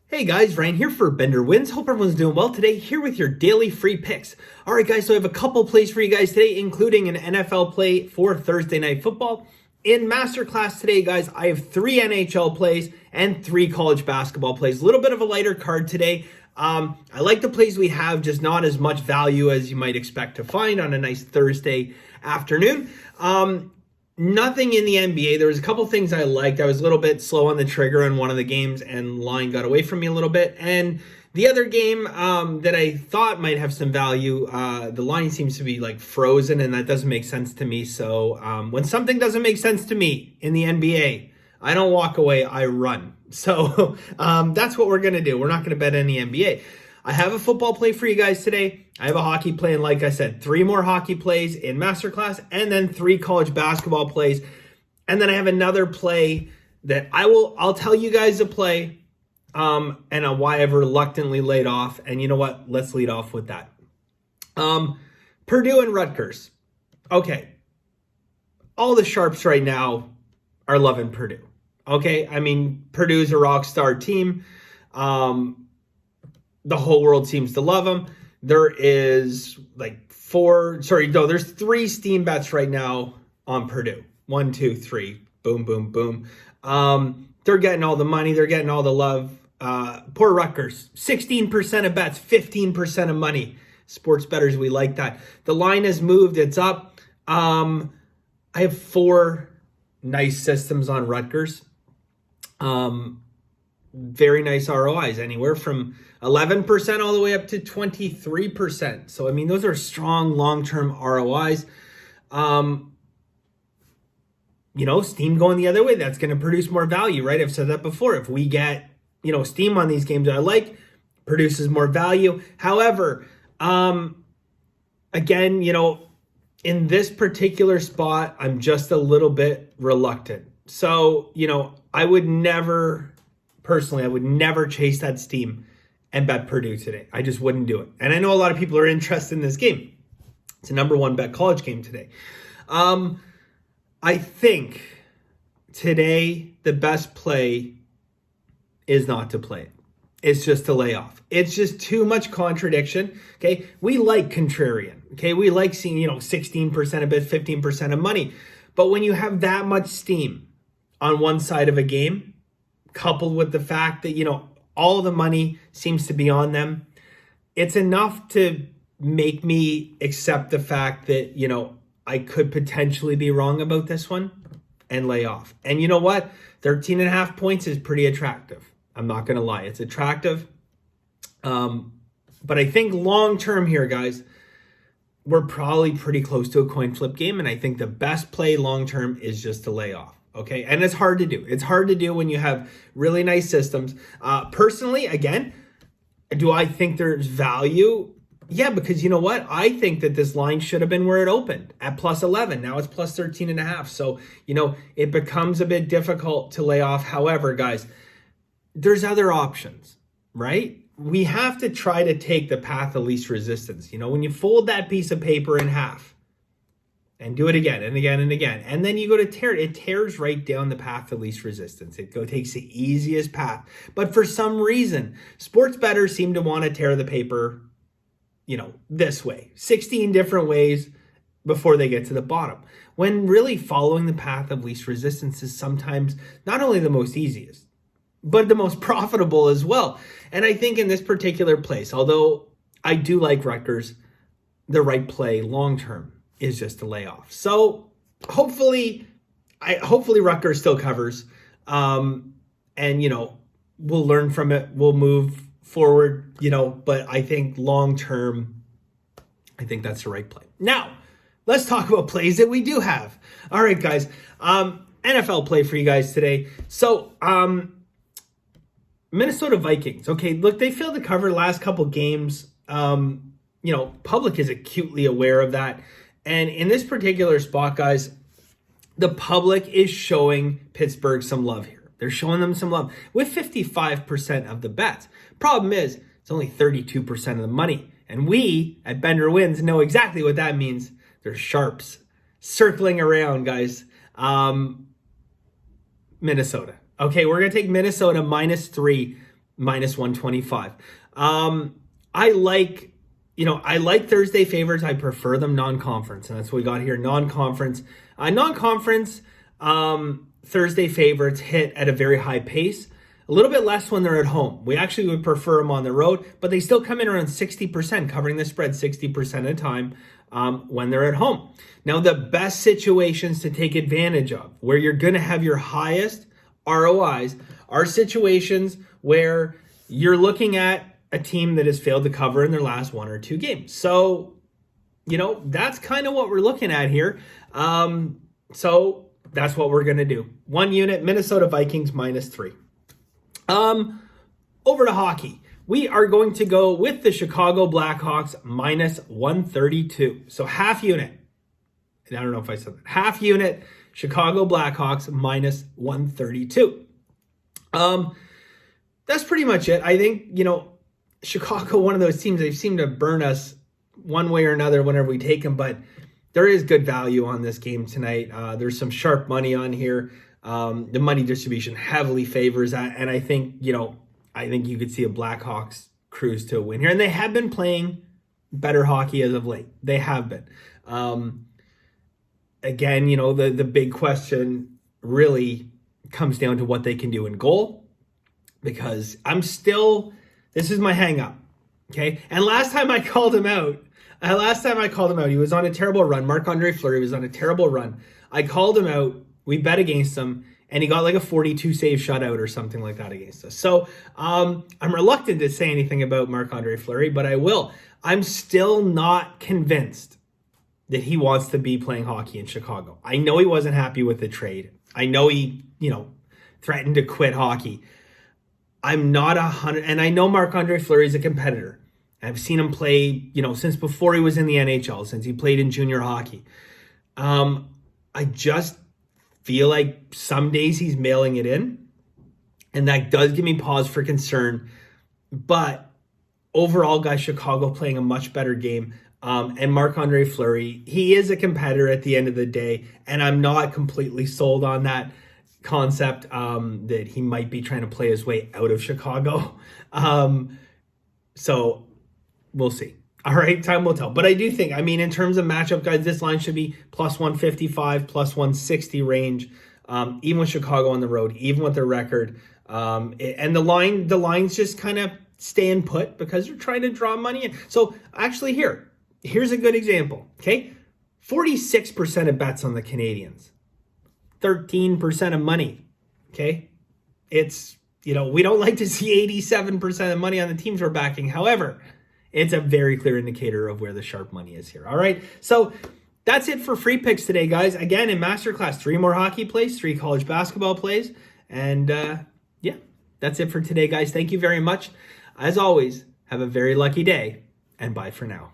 Hey guys, Ryan here for Bender Wins. Hope everyone's doing well today. Here with your daily free picks. All right, guys, so I have a couple plays for you guys today, including an NFL play for Thursday Night Football. In Masterclass today, guys, I have 3 NHL plays and 3 college basketball plays. A little bit of a lighter card today. I like the plays we have, just not as much value as you might expect to find on a nice Thursday afternoon. Nothing in the NBA. There was a couple things I liked. I was a little bit slow on the trigger in one of the games, and line got away from me a little bit. And the other game that I thought might have some value, the line seems to be like frozen, and that doesn't make sense to me. So when something doesn't make sense to me in the NBA, I don't walk away, I run. So that's what we're going to do. We're not going to bet any NBA. I have a football play for you guys today. I have a hockey play, and like I said, 3 more hockey plays in Masterclass, and then 3 college basketball plays. And then I have another play that I'll tell you guys to play, and why I've reluctantly laid off. And you know what? Let's lead off with that. Purdue and Rutgers. Okay. All the sharps right now are loving Purdue. Okay. I mean, Purdue's a rock star team. The whole world seems to love them. There is there's 3 steam bets right now on Purdue. 1, 2, 3, boom, boom, boom. They're getting all the money. They're getting all the love. Poor Rutgers, 16% of bets, 15% of money. Sports bettors, we like that. The line has moved. It's up. I have 4 nice systems on Rutgers. Very nice ROIs, anywhere from 11% all the way up to 23%. So, I mean, those are strong long-term ROIs. Steam going the other way, that's going to produce more value, right? I've said that before. If we get, steam on these games that I like, produces more value. However, again, in this particular spot, I'm just a little bit reluctant. So, I would never chase that steam and bet Purdue today. I just wouldn't do it. And I know a lot of people are interested in this game. It's a number 1 bet college game today. I think today the best play is not to play it. It's just to lay off. It's just too much contradiction. Okay. We like contrarian. Okay. We like seeing, 16% of bet, 15% of money. But when you have that much steam on one side of a game, coupled with the fact that, all the money seems to be on them, it's enough to make me accept the fact that, I could potentially be wrong about this one and lay off. And you know what? 13.5 points is pretty attractive. I'm not going to lie. It's attractive. But I think long-term here, guys, we're probably pretty close to a coin flip game. And I think the best play long-term is just to lay off. Okay. And it's hard to do. It's hard to do when you have really nice systems. Personally, again, do I think there's value? Yeah, because you know what? I think that this line should have been where it opened at plus 11. Now it's plus 13.5. So, it becomes a bit difficult to lay off. However, guys, there's other options, right? We have to try to take the path of least resistance. When you fold that piece of paper in half, and do it again and again and again. And then you go to tear it. It tears right down the path of least resistance. It takes the easiest path. But for some reason, sports bettors seem to want to tear the paper, this way. 16 different ways before they get to the bottom. When really following the path of least resistance is sometimes not only the most easiest, but the most profitable as well. And I think in this particular place, although I do like Rutgers, the right play long-term is just to lay off. So hopefully Rutgers still covers. And, we'll learn from it. We'll move forward, but I think long-term, I think that's the right play. Now, let's talk about plays that we do have. All right, guys. NFL play for you guys today. So, Minnesota Vikings. Okay, look, they failed to cover the last couple games. Public is acutely aware of that. And in this particular spot, guys, the public is showing Pittsburgh some love here. They're showing them some love with 55% of the bets. Problem is, it's only 32% of the money. And we at Bender Wins know exactly what that means. There's sharps circling around, guys. Minnesota. Okay, we're going to take Minnesota -3 minus 125. I like Thursday favorites. I prefer them non-conference, and that's what we got here. Non-conference, Thursday favorites hit at a very high pace. A little bit less when they're at home. We actually would prefer them on the road, but they still come in around 60%, covering the spread 60% of the time when they're at home. Now, the best situations to take advantage of, where you're going to have your highest ROIs, are situations where you're looking at a team that has failed to cover in their last 1 or 2 games. So, that's kind of what we're looking at here. So that's what we're going to do. 1 unit, Minnesota Vikings minus 3. Over to hockey. We are going to go with the Chicago Blackhawks minus 132. So half unit. I don't know if I said that. Half unit, Chicago Blackhawks minus 132. That's pretty much it. I think, Chicago, one of those teams, they seem to burn us one way or another whenever we take them, but there is good value on this game tonight. There's some sharp money on here. The money distribution heavily favors that, and I think you could see a Blackhawks cruise to a win here, and they have been playing better hockey as of late. They have been. Again, the big question really comes down to what they can do in goal, because this is my hang up. Okay. And last time I called him out, he was on a terrible run. Marc-Andre Fleury was on a terrible run. I called him out. We bet against him, and he got like a 42 save shutout or something like that against us. So I'm reluctant to say anything about Marc-Andre Fleury, but I will. I'm still not convinced that he wants to be playing hockey in Chicago. I know he wasn't happy with the trade. I know he, threatened to quit hockey. I'm not 100, and I know Marc-Andre Fleury is a competitor. I've seen him play, since before he was in the NHL, since he played in junior hockey. I just feel like some days he's mailing it in, and that does give me pause for concern. But overall, guys, Chicago playing a much better game. And Marc-Andre Fleury, he is a competitor at the end of the day, and I'm not completely sold on that concept that he might be trying to play his way out of Chicago. So we'll see. All right, time will tell. But I do think, in terms of matchup, guys, this line should be plus 155, plus 160 range, even with Chicago on the road, even with their record. And the lines just kind of staying put because they're trying to draw money in. So actually here's a good example, okay? 46% of bets on the Canadians, 13% of money, okay? It's, we don't like to see 87% of money on the teams we're backing. However, it's a very clear indicator of where the sharp money is here. All right. So that's it for free picks today, guys. Again, in Masterclass, 3 more hockey plays, 3 college basketball plays. And that's it for today, guys. Thank you very much. As always, have a very lucky day, and bye for now.